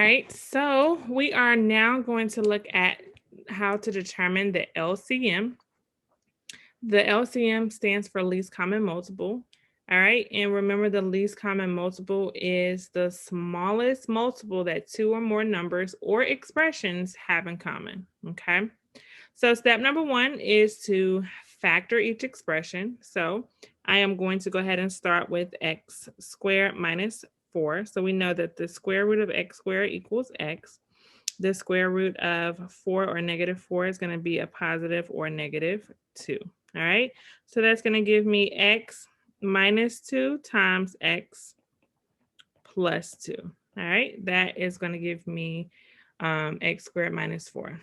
right, so we are now going to look at how to determine the LCM. The LCM stands for least common multiple. All right, and remember the least common multiple is the smallest multiple that two or more numbers or expressions have in common. Okay, so step number one is to factor each expression. So I am going to go ahead and start with x squared minus 4. So we know that the square root of x squared equals x. The square root of 4 or negative 4 is going to be a positive or negative 2. All right. So that's going to give me x minus 2 times x plus 2. All right. That is going to give me x squared minus 4.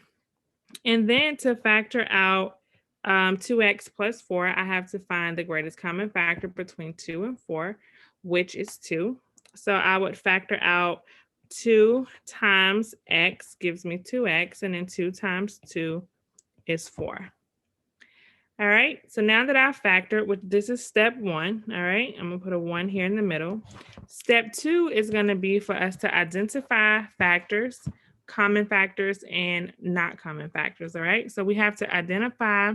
And then to factor out 2x plus 4, I have to find the greatest common factor between 2 and 4, which is 2. So I would factor out 2 times x gives me 2x, and then 2 times 2 is 4. All right, so now that I've factored, which this is step one, all right, I'm gonna put a 1 here in the middle. Step 2 is gonna be for us to identify factors, common factors, and not common factors, all right? So we have to identify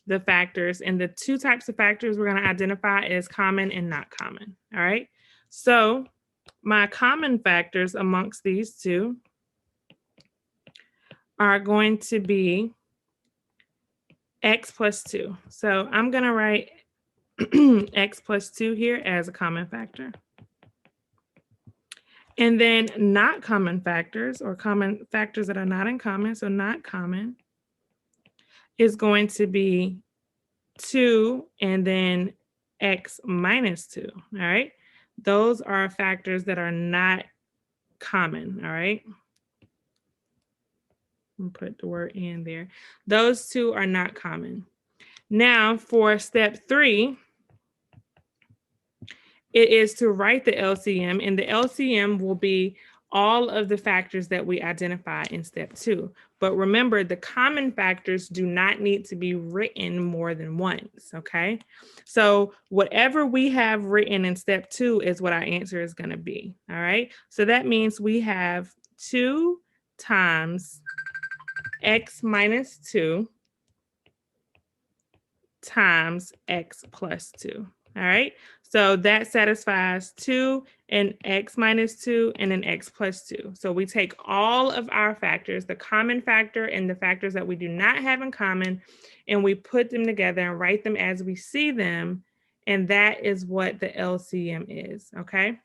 the factors, and the two types of factors we're gonna identify is common and not common, all right? So my common factors amongst these two are going to be x plus 2. So I'm going to write x plus 2 here as a common factor. And then not common factors, or common factors that are not in common, so not common, is going to be 2 and then x minus 2, all right? Those are factors that are not common, all right? And put the word in there. Those two are not common. Now for step 3, it is to write the LCM, and the LCM will be all of the factors that we identify in step 2. But remember, the common factors do not need to be written more than once, okay? So whatever we have written in step 2 is what our answer is going to be, all right? So that means we have 2 times x minus 2 times x plus 2. All right. So that satisfies 2 and x minus 2 and then x plus 2. So we take all of our factors, the common factor and the factors that we do not have in common, and we put them together and write them as we see them. And that is what the LCM is. Okay.